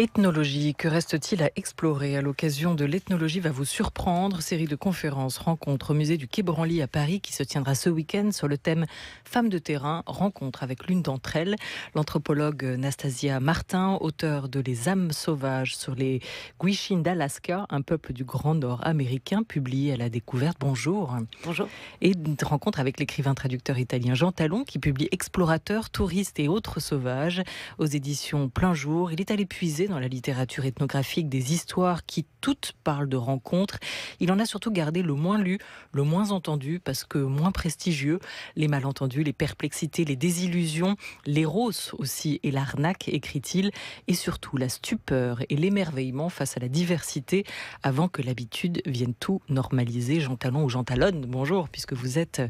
Ethnologie, que reste-t-il à explorer? À l'occasion de l'Ethnologie va vous surprendre, série de conférences, rencontres au musée du Quai Branly à Paris qui se tiendra ce week-end sur le thème Femmes de terrain, rencontre avec l'une d'entre elles, l'anthropologue Nastasia Martin, auteure de Les âmes sauvages sur les Gwich'in d'Alaska, un peuple du Grand Nord américain, publié à la découverte. Bonjour. Bonjour. Et une rencontre avec l'écrivain traducteur italien Jean Talon qui publie Explorateurs, touristes et autres sauvages aux éditions Plein Jour. Il est allé puiser dans la littérature ethnographique des histoires qui toutes parlent de rencontres. Il en a surtout gardé le moins lu, le moins entendu parce que moins prestigieux, les malentendus, les perplexités, les désillusions, les roses aussi et l'arnaque, écrit-il, et surtout la stupeur et l'émerveillement face à la diversité avant que l'habitude vienne tout normaliser. Jean Talon ou Jean Talonne, bonjour, puisque vous êtes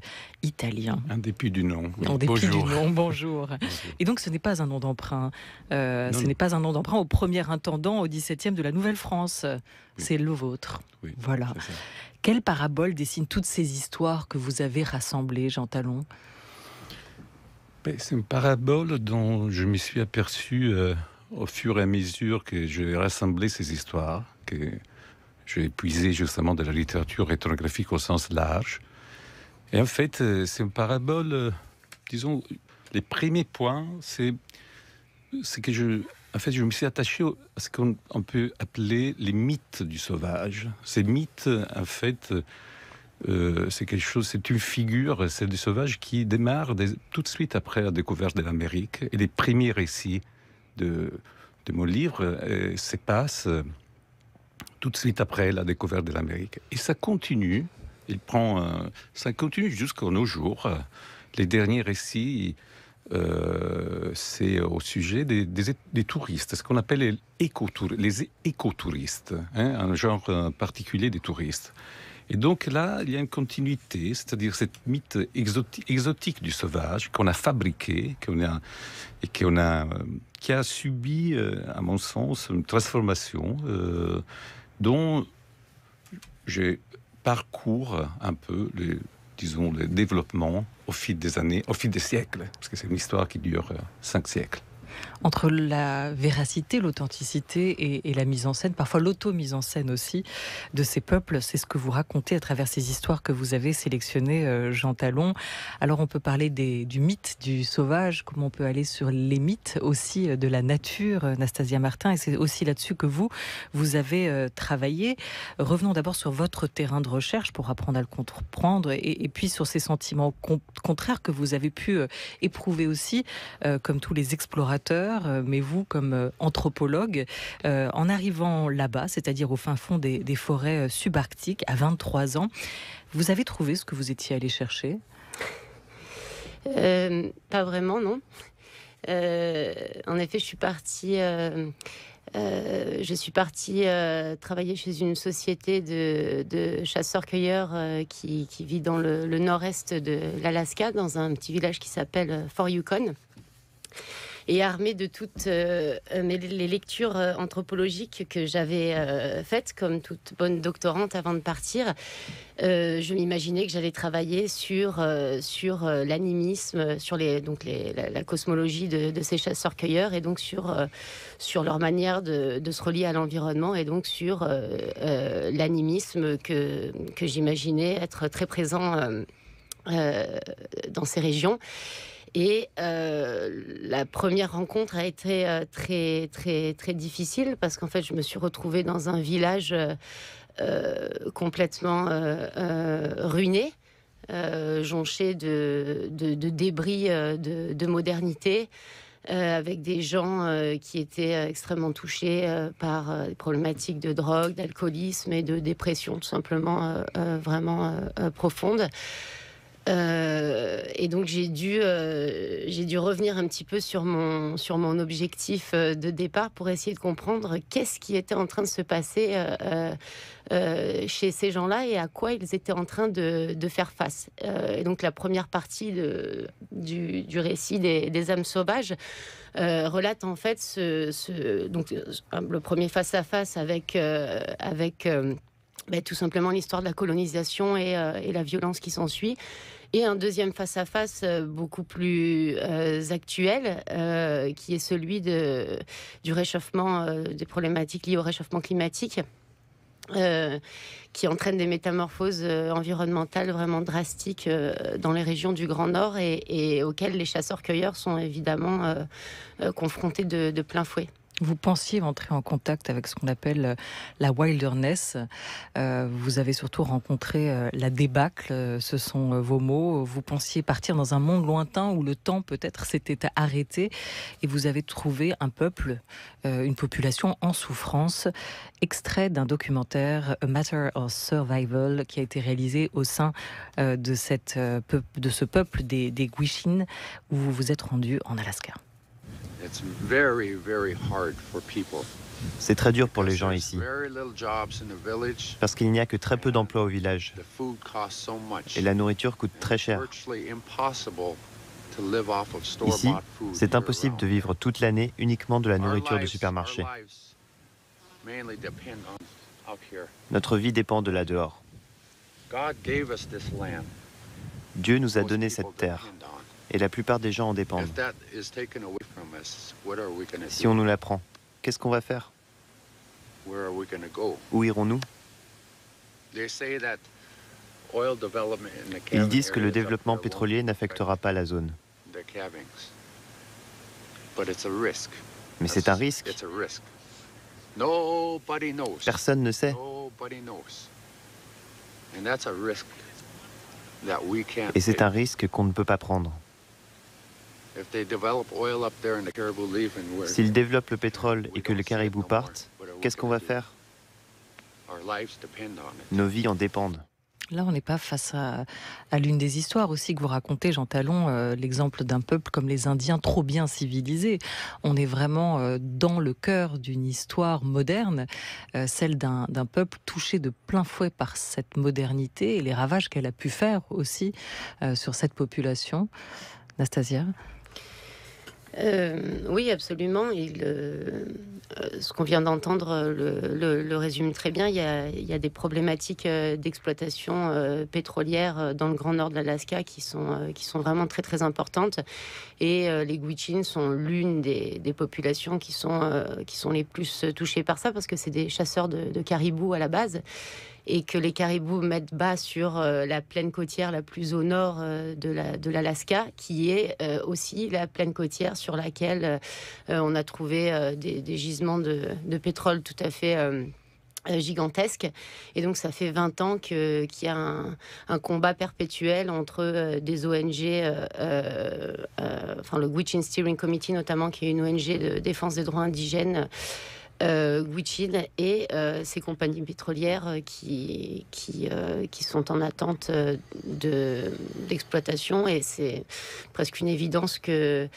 italien. En dépit du nom. Oui. En dépit Bonjour. du nom, bonjour. Bonjour. Et donc ce n'est pas un nom d'emprunt. Ce Non. n'est pas un nom d'emprunt au premier intendant au XVIIe de la Nouvelle-France. Oui. C'est le vôtre. Oui, Voilà. c'est ça. Quelle parabole dessine toutes ces histoires que vous avez rassemblées, Jean Talon? Mais c'est une parabole dont je me suis aperçu au fur et à mesure que j'ai rassemblé ces histoires, que j'ai épuisé justement de la littérature ethnographique au sens large. Et en fait, c'est une parabole, disons, les premiers points, c'est que je me suis attaché à ce qu'on peut appeler les mythes du sauvage. Ces mythes, en fait, c'est quelque chose, c'est une figure, celle du sauvage, qui démarre tout de suite après la découverte de l'Amérique. Et les premiers récits de mon livre se passent tout de suite après la découverte de l'Amérique. Et ça continue, ça continue jusqu'à nos jours. Les derniers récits, c'est au sujet des touristes, ce qu'on appelle les écotouristes, hein, un genre particulier des touristes. Et donc là, il y a une continuité, c'est-à-dire cette mythe exotique du sauvage qu'on a fabriqué, qui a subi, à mon sens, une transformation dont je parcours un peu le développement au fil des années, au fil des siècles, parce que c'est une histoire qui dure 5 siècles. Entre la véracité, l'authenticité et la mise en scène, parfois l'auto-mise en scène aussi, de ces peuples, c'est ce que vous racontez à travers ces histoires que vous avez sélectionnées, Jean Talon. Alors on peut parler du mythe du sauvage, comme on peut aller sur les mythes aussi de la nature, Nastasia Martin, et c'est aussi là-dessus que vous avez travaillé. Revenons d'abord sur votre terrain de recherche pour apprendre à le comprendre, et puis sur ces sentiments contraires que vous avez pu éprouver aussi, comme tous les explorateurs, mais vous, comme anthropologue, en arrivant là-bas, c'est-à-dire au fin fond des forêts subarctiques, à 23 ans, vous avez trouvé ce que vous étiez allé chercher? Pas vraiment, non. En effet, je suis partie travailler chez une société de chasseurs-cueilleurs qui vit dans le nord-est de l'Alaska, dans un petit village qui s'appelle Fort Yukon. Et armée de toutes les lectures anthropologiques que j'avais faites, comme toute bonne doctorante avant de partir, je m'imaginais que j'allais travailler sur l'animisme, sur la cosmologie de ces chasseurs-cueilleurs, et donc sur leur manière de se relier à l'environnement, et donc sur l'animisme que j'imaginais être très présent dans ces régions. Et la première rencontre a été très, très, très difficile, parce qu'en fait, je me suis retrouvée dans un village complètement ruiné, jonché de débris de modernité, avec des gens qui étaient extrêmement touchés par des problématiques de drogue, d'alcoolisme et de dépression, tout simplement vraiment profonde. Et donc j'ai dû revenir un petit peu sur mon objectif de départ, pour essayer de comprendre qu'est-ce qui était en train de se passer chez ces gens-là, et à quoi ils étaient en train de faire face. Et donc la première partie du récit des âmes sauvages relate en fait le premier face-à-face avec tout simplement l'histoire de la colonisation et la violence qui s'ensuit. Et un deuxième face-à-face beaucoup plus actuel, qui est celui du réchauffement, des problématiques liées au réchauffement climatique, qui entraîne des métamorphoses environnementales vraiment drastiques dans les régions du Grand Nord et auxquelles les chasseurs-cueilleurs sont évidemment confrontés de plein fouet. Vous pensiez entrer en contact avec ce qu'on appelle la wilderness. Vous avez surtout rencontré la débâcle, ce sont vos mots. Vous pensiez partir dans un monde lointain où le temps peut-être s'était arrêté et vous avez trouvé un peuple, une population en souffrance. Extrait d'un documentaire A Matter of Survival qui a été réalisé au sein de ce peuple des Gwich'in où vous vous êtes rendu en Alaska. C'est très dur pour les gens ici, parce qu'il n'y a que très peu d'emplois au village, et la nourriture coûte très cher. Ici, c'est impossible de vivre toute l'année uniquement de la nourriture de supermarché. Notre vie dépend de là dehors. Dieu nous a donné cette terre, et la plupart des gens en dépendent. Si on nous la prend, qu'est-ce qu'on va faire? Où irons-nous? Ils disent que le développement pétrolier n'affectera pas la zone. Mais c'est un risque. Personne ne sait. Et c'est un risque qu'on ne peut pas prendre. S'ils développent le pétrole et que les caribous partent, qu'est-ce qu'on va faire? Nos vies en dépendent. Là, on n'est pas face à l'une des histoires aussi que vous racontez, Jean Talon, l'exemple d'un peuple comme les Indiens, trop bien civilisés. On est vraiment dans le cœur d'une histoire moderne, celle d'un peuple touché de plein fouet par cette modernité et les ravages qu'elle a pu faire aussi sur cette population. Nastasia? Oui, absolument. Ce qu'on vient d'entendre le résume très bien. Il y a des problématiques d'exploitation pétrolière dans le Grand Nord de l'Alaska qui sont vraiment très très importantes. Et les Gwich'in sont l'une des populations qui sont les plus touchées par ça, parce que c'est des chasseurs de caribous à la base. Et que les caribous mettent bas sur la plaine côtière la plus au nord de l'Alaska, qui est aussi la plaine côtière sur laquelle on a trouvé des gisements de pétrole tout à fait gigantesques. Et donc ça fait 20 ans qu'il y a un combat perpétuel entre des ONG, enfin le Gwich'in Steering Committee notamment, qui est une ONG de défense des droits indigènes, Gwich'in, et ces compagnies pétrolières qui sont en attente d'exploitation, et c'est presque une évidence que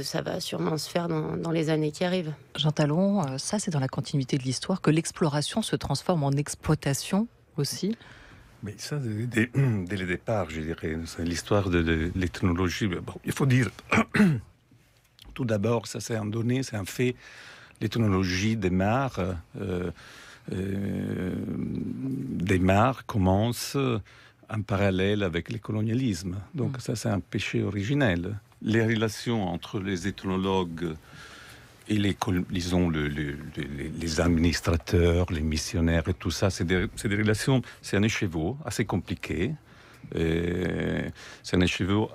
ça va sûrement se faire dans les années qui arrivent. Jean Talon, ça c'est dans la continuité de l'histoire, que l'exploration se transforme en exploitation aussi? Mais ça, dès le départ, je dirais, c'est l'histoire de l'ethnologie. Bon, il faut dire, tout d'abord, ça c'est un donné, c'est un fait. L'ethnologie démarre commence en parallèle avec le colonialisme. Donc ça, c'est un péché originel. Les relations entre les ethnologues et les administrateurs, les missionnaires et tout ça, c'est des relations, c'est un écheveau assez compliqué. C'est un écheveau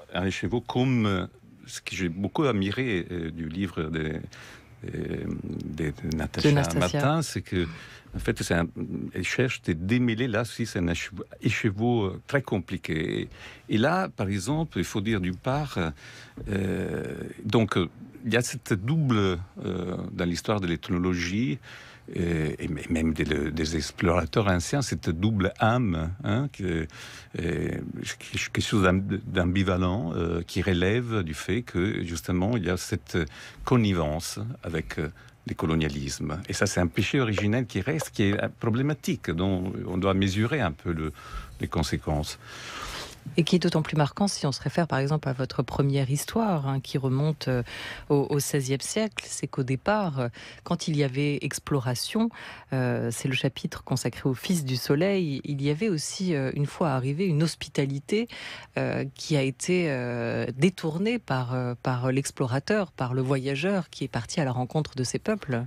comme ce que j'ai beaucoup admiré du livre de Natacha Martin, c'est que en fait, elle cherche de démêler. Là aussi, c'est un écheveau très compliqué. Et là, par exemple, il faut dire d'une part, donc il y a cette double dans l'histoire de l'ethnologie et même des explorateurs anciens, cette double âme, quelque chose d'ambivalent qui relève du fait que justement il y a cette connivence avec les colonialismes. Et ça, c'est un péché originel qui reste, qui est problématique, dont on doit mesurer un peu les conséquences. Et qui est d'autant plus marquant si on se réfère par exemple à votre première histoire, hein, qui remonte au XVIe siècle. C'est qu'au départ, quand il y avait exploration, c'est le chapitre consacré au Fils du Soleil, il y avait aussi, une fois arrivé, une hospitalité qui a été détournée par l'explorateur, par le voyageur qui est parti à la rencontre de ces peuples.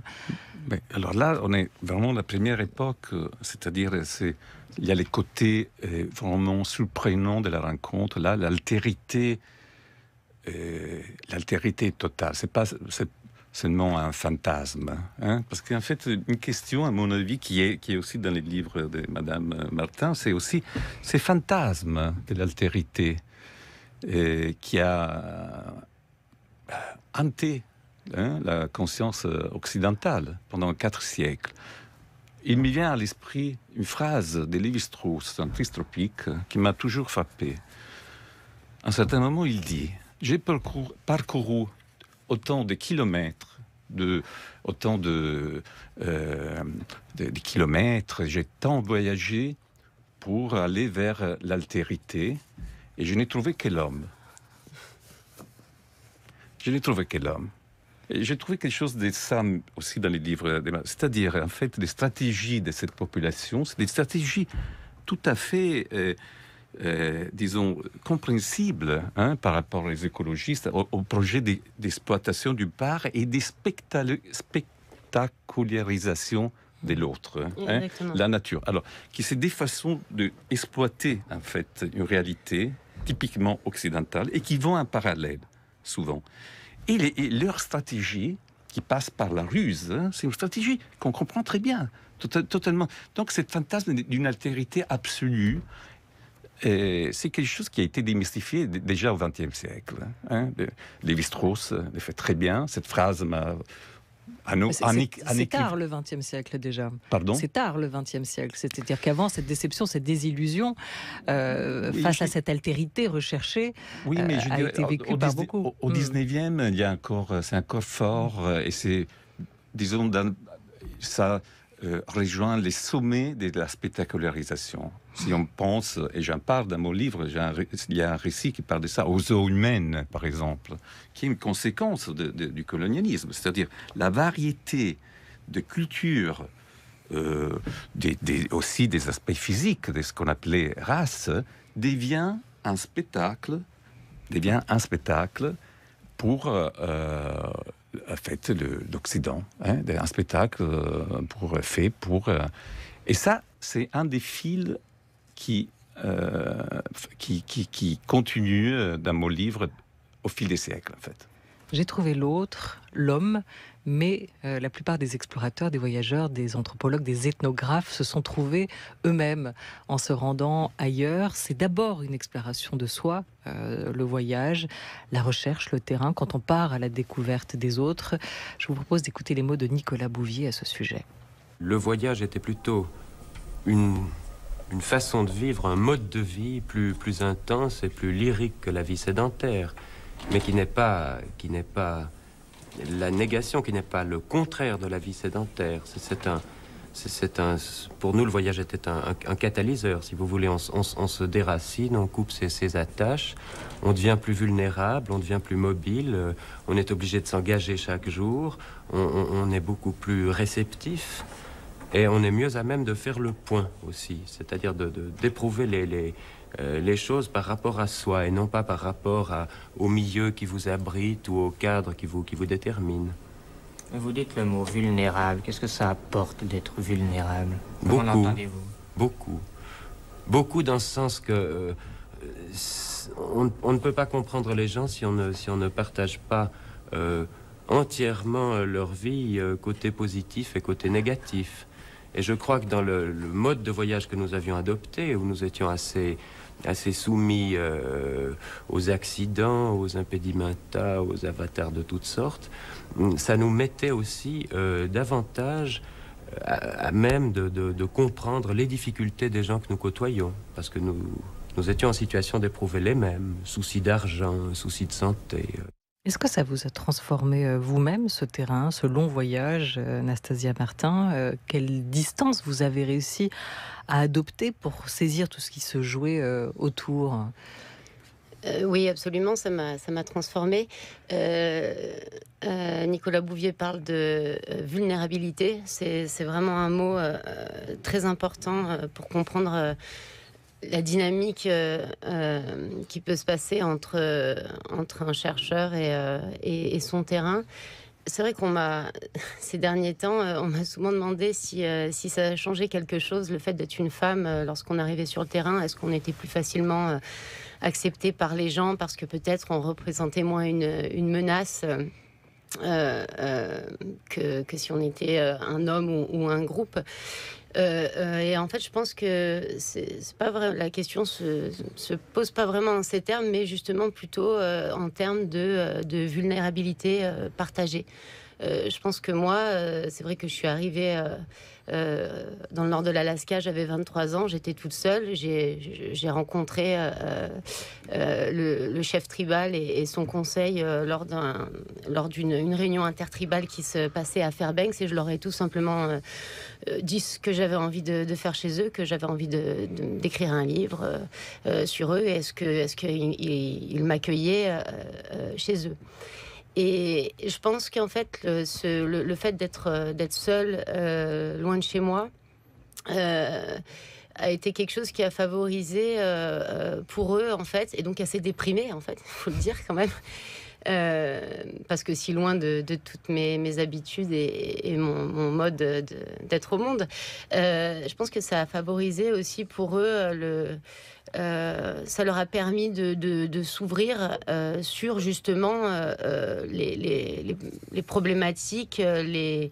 Mais alors là, on est vraiment la première époque, c'est-à-dire il y a les côtés vraiment surprenants de la rencontre, là, l'altérité totale. C'est pas seulement un fantasme, hein, parce qu'en fait, une question, à mon avis, qui est aussi dans les livres de Madame Martin, c'est aussi ces fantasmes de l'altérité qui a hanté la conscience occidentale pendant 4 siècles. Il me vient à l'esprit une phrase de Lévi-Strauss, un fils tropique, qui m'a toujours frappé. À un certain moment, il dit « J'ai parcouru autant de kilomètres, de kilomètres, j'ai tant voyagé pour aller vers l'altérité, et je n'ai trouvé que l'homme. Je n'ai trouvé que l'homme. » Et j'ai trouvé quelque chose de ça aussi dans les livres, c'est-à-dire en fait les stratégies de cette population, c'est des stratégies tout à fait, disons, compréhensibles hein, par rapport aux écologistes, au projet d'exploitation du parc et des spectacularisations de l'autre, hein, la nature. Alors, qui c'est des façons d'exploiter en fait une réalité typiquement occidentale et qui vont en parallèle souvent. Et leur stratégie, qui passe par la ruse, hein, c'est une stratégie qu'on comprend très bien, totalement. Donc, cette fantasme d'une altérité absolue, c'est quelque chose qui a été démystifié déjà au XXe siècle. Hein. Lévi-Strauss le fait très bien. Cette phrase m'a... C'est tard le XXe siècle déjà. Pardon ? C'est tard le XXe siècle. C'est-à-dire qu'avant, cette déception, cette désillusion face à cette altérité recherchée a été vécue par beaucoup. Au XIXe, il y a encore, c'est encore fort et c'est, disons, ça rejoint les sommets de la spectacularisation. Si on pense, et j'en parle dans mon livre, il y a un récit qui parle de ça, aux eaux humaines, par exemple, qui est une conséquence du colonialisme. C'est-à-dire la variété de cultures, aussi des aspects physiques, de ce qu'on appelait race, devient un spectacle pour en fait l'Occident, hein, un spectacle fait pour et ça c'est un des fils qui continue dans mon livre au fil des siècles en fait. J'ai trouvé l'autre, l'homme, mais la plupart des explorateurs, des voyageurs, des anthropologues, des ethnographes se sont trouvés eux-mêmes en se rendant ailleurs. C'est d'abord une exploration de soi, le voyage, la recherche, le terrain, quand on part à la découverte des autres. Je vous propose d'écouter les mots de Nicolas Bouvier à ce sujet. Le voyage était plutôt une façon de vivre, un mode de vie plus intense et plus lyrique que la vie sédentaire, mais qui n'est pas la négation, qui n'est pas le contraire de la vie sédentaire. Pour nous, le voyage était un catalyseur, si vous voulez. On se déracine, on coupe ses attaches, on devient plus vulnérable, on devient plus mobile, on est obligé de s'engager chaque jour, on est beaucoup plus réceptif. Et on est mieux à même de faire le point aussi, c'est-à-dire d'éprouver les choses par rapport à soi et non pas par rapport au milieu qui vous abrite ou au cadre qui vous détermine. Vous dites le mot vulnérable. Qu'est-ce que ça apporte d'être vulnérable? Beaucoup. Comment l'entendez-vous? Beaucoup dans ce sens que on ne peut pas comprendre les gens si on ne partage pas entièrement leur vie, côté positif et côté négatif. Et je crois que dans le mode de voyage que nous avions adopté, où nous étions assez soumis aux accidents, aux impedimenta, aux avatars de toutes sortes, ça nous mettait aussi davantage à même de comprendre les difficultés des gens que nous côtoyons, parce que nous étions en situation d'éprouver les mêmes, soucis d'argent, soucis de santé. Est-ce que ça vous a transformé vous-même, ce terrain, ce long voyage, Nastasia Martin? Quelle distance vous avez réussi à adopter pour saisir tout ce qui se jouait autour? Oui, absolument, ça m'a transformée. Nicolas Bouvier parle de vulnérabilité. C'est vraiment un mot très important pour comprendre la dynamique qui peut se passer entre un chercheur et son terrain. C'est vrai ces derniers temps, on m'a souvent demandé si ça a changé quelque chose, le fait d'être une femme lorsqu'on arrivait sur le terrain. Est-ce qu'on était plus facilement accepté par les gens parce que peut-être on représentait moins une menace que si on était un homme ou un groupe. Et en fait, je pense que c'est pas vrai. La question se pose pas vraiment en ces termes, mais justement plutôt en termes de vulnérabilité partagée. Je pense que moi, c'est vrai que je suis arrivée dans le nord de l'Alaska, j'avais 23 ans, j'étais toute seule. J'ai rencontré le chef tribal et son conseil lors d'une réunion intertribale qui se passait à Fairbanks, et je leur ai tout simplement dit ce que j'avais envie de faire chez eux, que j'avais envie d'écrire un livre sur eux, et est-ce qu'ils m'accueillaient chez eux. Et je pense qu'en fait, le fait d'être seule, loin de chez moi, a été quelque chose qui a favorisé pour eux, en fait, et donc assez déprimé, en fait, il faut le dire quand même. Parce que si loin de toutes mes habitudes et mon mode d'être au monde, je pense que ça a favorisé aussi pour eux ça leur a permis de s'ouvrir sur justement les problématiques, les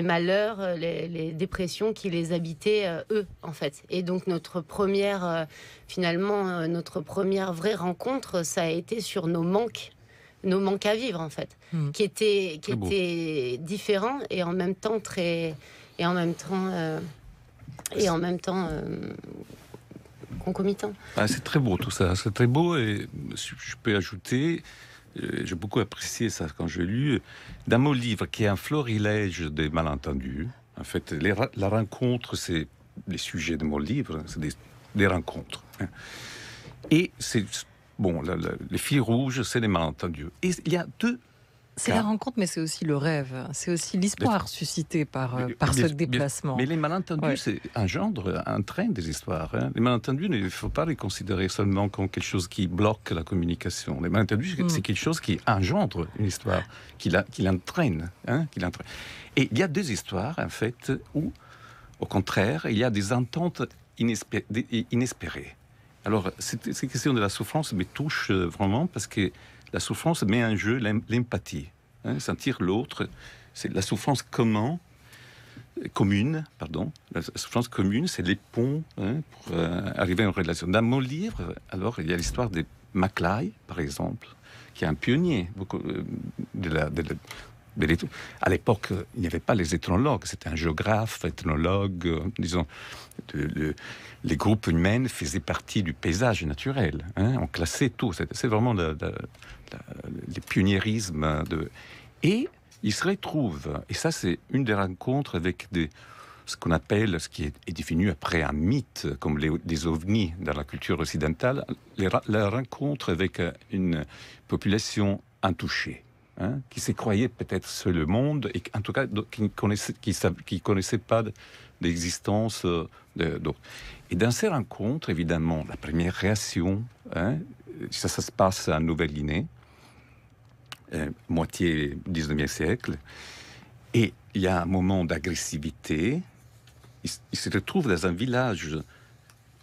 malheurs, les dépressions qui les habitaient eux, en fait. Et donc notre première vraie rencontre, ça a été sur nos manques à vivre, en fait, qui étaient différents et en même temps concomitants. C'est très beau tout ça, c'est très beau. Et je peux ajouter, j'ai beaucoup apprécié ça quand j'ai lu dans mon livre, qui est un florilège des malentendus. En fait, la rencontre, c'est les sujets de mon livre, c'est des rencontres. Et c'est bon, les fils rouges, c'est les malentendus. Et il y a deux. C'est la rencontre, mais c'est aussi le rêve. C'est aussi l'espoir suscité par ce déplacement. Mais les malentendus, c'est entraînent des histoires. Les malentendus, il ne faut pas les considérer seulement comme quelque chose qui bloque la communication. Les malentendus, c'est quelque chose qui engendre une histoire, qui l'entraîne. Et il y a deux histoires, en fait, où, au contraire, il y a des ententes inespérées. Alors, cette question de la souffrance me touche vraiment parce que la souffrance met en jeu l'empathie. Sentir l'autre, c'est la souffrance commune. La souffrance commune, c'est les ponts pour arriver à une relation. Dans mon livre, alors, il y a l'histoire de Maclay, par exemple, qui est un pionnier à l'époque, il n'y avait pas les ethnologues, c'était un géographe, ethnologue, disons. Les groupes humains faisaient partie du paysage naturel. On classait tout. C'est vraiment le pionniérisme. Et il se retrouve, et ça c'est une des rencontres avec ce qu'on appelle, ce qui est défini après un mythe, comme les ovnis dans la culture occidentale, la rencontre avec une population intouchée. Qui se croyait peut-être seul le monde, et en tout cas qui connaissait pas l'existence d'autres. Et dans ces rencontres, évidemment, la première réaction, ça se passe en Nouvelle-Guinée, moitié 19e siècle, et il y a un moment d'agressivité. Ils se retrouvent dans un village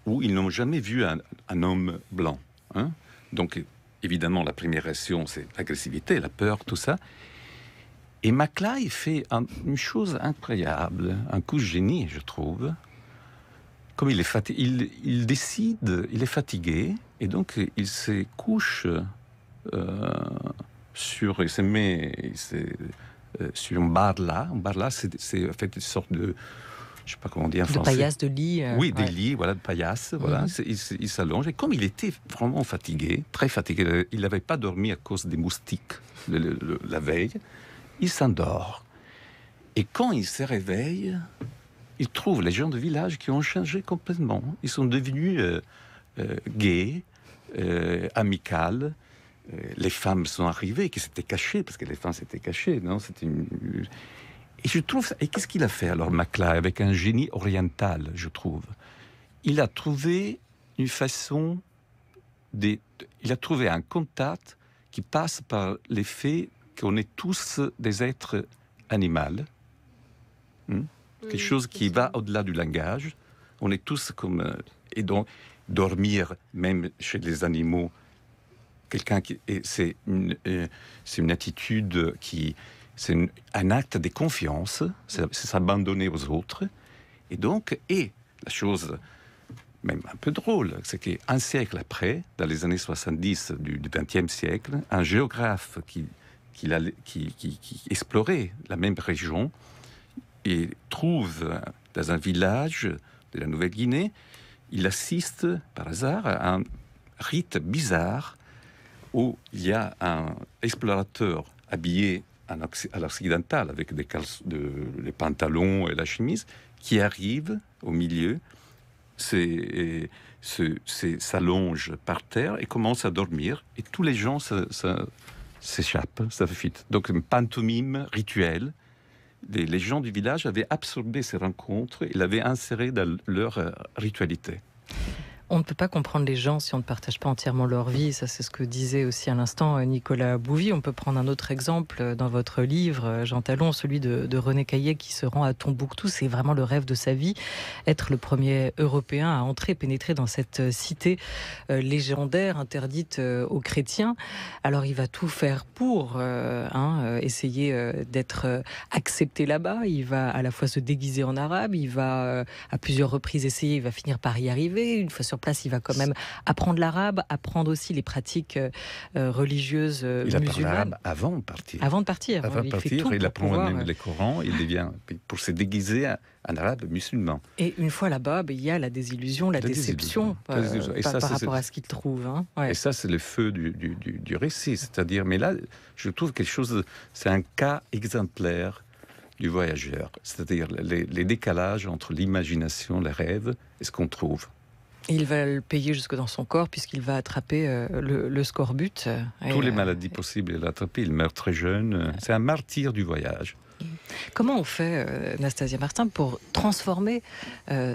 où ils n'ont jamais vu un homme blanc. Donc, évidemment, la première réaction, c'est l'agressivité, la peur, tout ça. Et Maclay fait une chose incroyable, un coup de génie, je trouve. Comme il est fatigué, il décide, il est fatigué, et donc il se couche sur un barla. Un barla, c'est en fait une sorte je ne sais pas comment dire en de français. paillasse, de lit. Oui, des lits, voilà, de paillasse. Voilà. Il s'allonge. Et comme il était vraiment fatigué, très fatigué, il n'avait pas dormi à cause des moustiques la veille, il s'endort. Et quand il se réveille, il trouve les gens du village qui ont changé complètement. Ils sont devenus gays, amicales. Les femmes sont arrivées, qui s'étaient cachées, parce que les femmes s'étaient cachées. Non, Et je trouve ça. Et qu'est-ce qu'il a fait alors, Maclay, avec un génie oriental, je trouve. Il a trouvé une façon il a trouvé un contact qui passe par l'effet qu'on est tous des êtres animaux. Quelque chose qui va au-delà du langage. On est tous comme... et donc, dormir, même chez les animaux, c'est une attitude qui... C'est un acte de confiance, c'est s'abandonner aux autres. Et donc, la chose même un peu drôle, c'est qu'un siècle après, dans les années 70 du XXe siècle, un géographe qui explorait la même région et trouve dans un village de la Nouvelle-Guinée, il assiste par hasard à un rite bizarre où il y a un explorateur habillé à l'occidental avec les pantalons et la chemise qui arrive au milieu, s'allonge par terre et commence à dormir, et tous les gens s'échappent, ça fait vite. Donc une pantomime rituelle. Les gens du village avaient absorbé ces rencontres et l'avaient inséré dans leur ritualité. On ne peut pas comprendre les gens si on ne partage pas entièrement leur vie. Ça, c'est ce que disait aussi à l'instant Nicolas Bouvy. On peut prendre un autre exemple dans votre livre, Jean Talon, celui de René Caillet qui se rend à Tombouctou. C'est vraiment le rêve de sa vie, être le premier Européen à entrer, pénétrer dans cette cité légendaire, interdite aux chrétiens. Alors, il va tout faire pour essayer d'être accepté là-bas. Il va à la fois se déguiser en arabe, il va à plusieurs reprises essayer, il va finir par y arriver. Une fois sur place, il va quand même apprendre l'arabe, apprendre aussi les pratiques religieuses musulmanes. Il apprend l'arabe avant de partir. Avant de partir. Il apprend même les Corans, il devient, pour se déguiser en arabe musulman. Et une fois là-bas, il y a la désillusion, la déception par rapport à ce qu'il trouve. Hein. Ouais. Et ça, c'est le feu du récit. C'est-à-dire, mais là, je trouve quelque chose, c'est un cas exemplaire du voyageur. C'est-à-dire les décalages entre l'imagination, les rêves et ce qu'on trouve. Il va le payer jusque dans son corps puisqu'il va attraper le scorbut. Toutes les maladies possibles, il l'a attrapé. Il meurt très jeune. C'est un martyr du voyage. Comment on fait, Nastasia Martin, pour transformer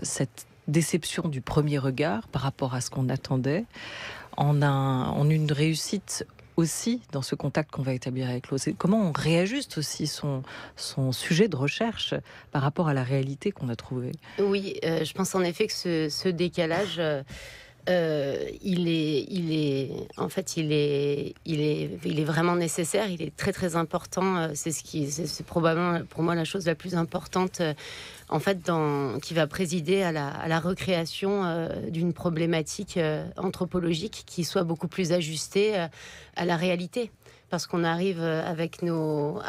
cette déception du premier regard par rapport à ce qu'on attendait en une réussite aussi dans ce contact qu'on va établir avec l'autre? Comment on réajuste aussi son sujet de recherche par rapport à la réalité qu'on a trouvée? Oui, je pense en effet que ce décalage, il est vraiment nécessaire. Il est très très important. C'est probablement pour moi la chose la plus importante. En fait, qui va présider à la recréation d'une problématique anthropologique qui soit beaucoup plus ajustée à la réalité. Parce qu'on arrive avec nos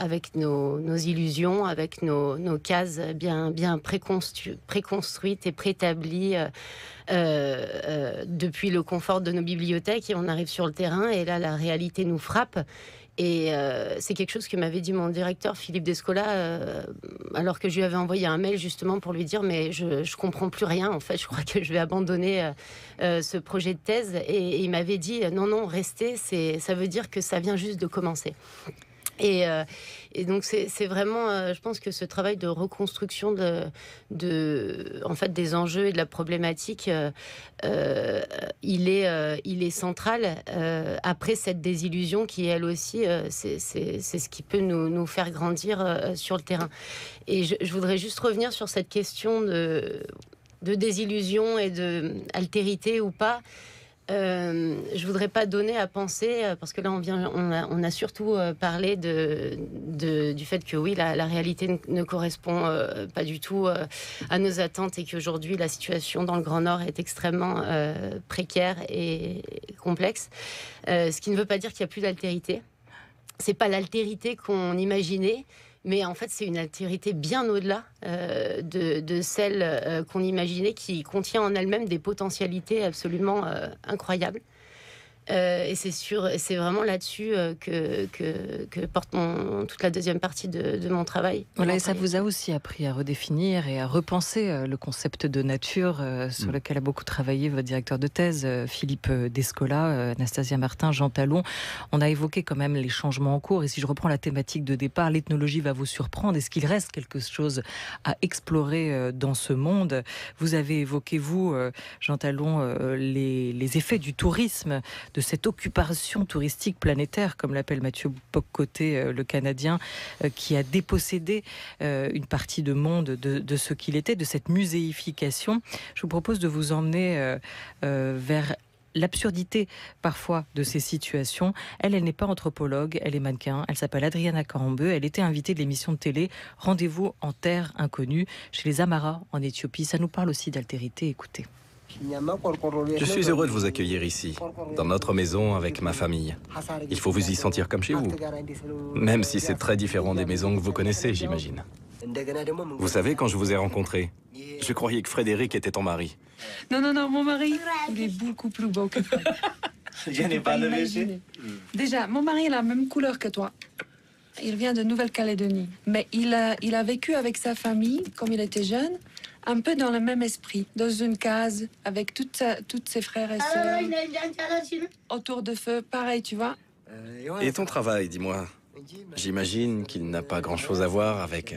illusions, avec nos cases bien préconstruites et préétablies depuis le confort de nos bibliothèques, et on arrive sur le terrain et là la réalité nous frappe. Et c'est quelque chose que m'avait dit mon directeur Philippe Descola alors que je lui avais envoyé un mail justement pour lui dire mais je comprends plus rien en fait, je crois que je vais abandonner ce projet de thèse, et il m'avait dit non restez, ça veut dire que ça vient juste de commencer. Et donc c'est vraiment, je pense que ce travail de reconstruction en fait des enjeux et de la problématique, il est central après cette désillusion qui elle aussi c'est ce qui peut nous faire grandir sur le terrain. Et je voudrais juste revenir sur cette question de désillusion et de altérité ou pas. Je voudrais pas donner à penser, parce que là on a surtout parlé du fait que oui, la réalité ne correspond pas du tout à nos attentes, et qu'aujourd'hui la situation dans le Grand Nord est extrêmement précaire et complexe. Ce qui ne veut pas dire qu'il n'y a plus d'altérité. C'est pas l'altérité qu'on imaginait, Mais en fait, c'est une altérité bien au-delà de celle qu'on imaginait, qui contient en elle-même des potentialités absolument incroyables. Et c'est vraiment là-dessus que porte toute la deuxième partie de mon travail. Voilà, et ça vous a aussi appris à redéfinir et à repenser le concept de nature sur lequel a beaucoup travaillé votre directeur de thèse, Philippe Descola, Anastasia Martin, Jean Talon. On a évoqué quand même les changements en cours, et si je reprends la thématique de départ, l'ethnologie va vous surprendre. Est-ce qu'il reste quelque chose à explorer dans ce monde? Vous avez évoqué, vous, Jean Talon, les effets du tourisme, de cette occupation touristique planétaire, comme l'appelle Mathieu Bock-Côté, le Canadien, qui a dépossédé une partie de monde de ce qu'il était, de cette muséification. Je vous propose de vous emmener vers l'absurdité parfois de ces situations. Elle n'est pas anthropologue, elle est mannequin, elle s'appelle Adriana Karambeu, elle était invitée de l'émission de télé Rendez-vous en terre inconnue chez les Amara en Éthiopie. Ça nous parle aussi d'altérité, écoutez. Je suis heureux de vous accueillir ici, dans notre maison avec ma famille. Il faut vous y sentir comme chez vous, même si c'est très différent des maisons que vous connaissez, j'imagine. Vous savez, quand je vous ai rencontré, je croyais que Frédéric était ton mari. Non, mon mari, il est beaucoup plus beau que toi. Je n'ai pas imaginer. Déjà, mon mari a la même couleur que toi. Il vient de Nouvelle-Calédonie, mais il a vécu avec sa famille, comme il était jeune, un peu dans le même esprit, dans une case, avec toutes ses frères et sœurs, autour de feu, pareil, tu vois. Et ton travail, dis-moi, j'imagine qu'il n'a pas grand-chose à voir avec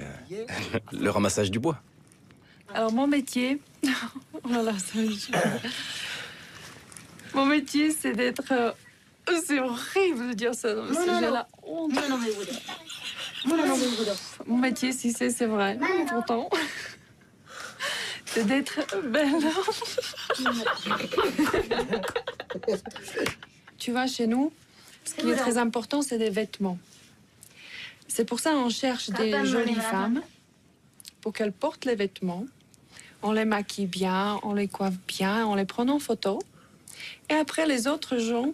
le ramassage du bois. Alors, mon métier... Oh là là, mon métier, c'est d'être... C'est horrible de dire ça. J'ai la honte. Mon métier, si c'est vrai, pourtant... C'est d'être belle. Tu vois, chez nous, ce qui est très important, c'est des vêtements. C'est pour ça qu'on cherche des jolies femmes pour qu'elles portent les vêtements. On les maquille bien, on les coiffe bien, on les prend en photo. Et après, les autres gens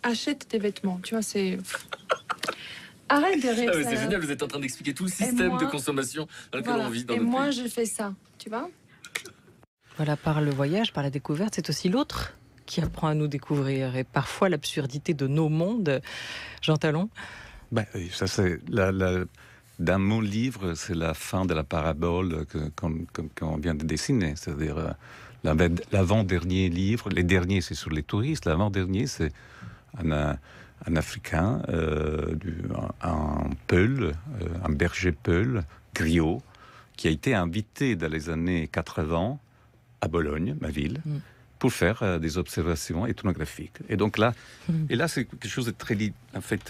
achètent des vêtements. Tu vois, c'est... Arrête de rire. C'est génial, vous êtes en train d'expliquer tout le système de consommation dans lequel on vit dans notre pays. Et moi, je fais ça, tu vois. Voilà, par le voyage, par la découverte, c'est aussi l'autre qui apprend à nous découvrir, et parfois l'absurdité de nos mondes. Jean Talon. Ça c'est dans mon livre, c'est la fin de la parabole qu'on vient de dessiner, c'est-à-dire l'avant-dernier livre. Les derniers, c'est sur les touristes. L'avant-dernier, c'est un Africain, un Peul, un berger Peul, griot, qui a été invité dans les années 80 à Bologne, ma ville, pour faire des observations ethnographiques. Et donc là, c'est quelque chose de très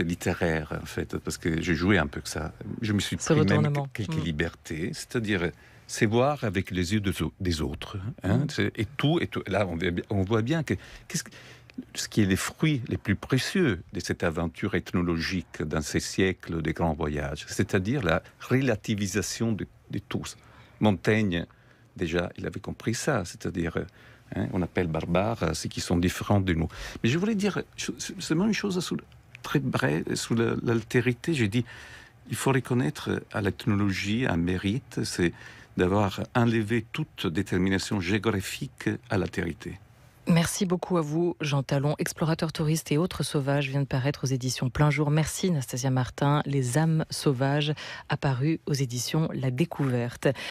littéraire, en fait, parce que j'ai joué un peu que ça. Je me suis pris même quelques libertés, c'est-à-dire c'est voir avec les yeux des autres. Hein, et tout. Là, on voit bien que ce qui est les fruits les plus précieux de cette aventure ethnologique dans ces siècles de grands voyages, c'est-à-dire la relativisation de tous. Montaigne, déjà, il avait compris ça, c'est-à-dire, on appelle barbares ceux qui sont différents de nous. Mais je voulais dire seulement une chose très brève, sous l'altérité. J'ai dit, il faut reconnaître à l'ethnologie un mérite, c'est d'avoir enlevé toute détermination géographique à l'altérité. Merci beaucoup à vous, Jean Talon. Explorateur touriste et autres sauvages vient de paraître aux éditions Plein Jour. Merci, Anastasia Martin. Les âmes sauvages, apparues aux éditions La Découverte.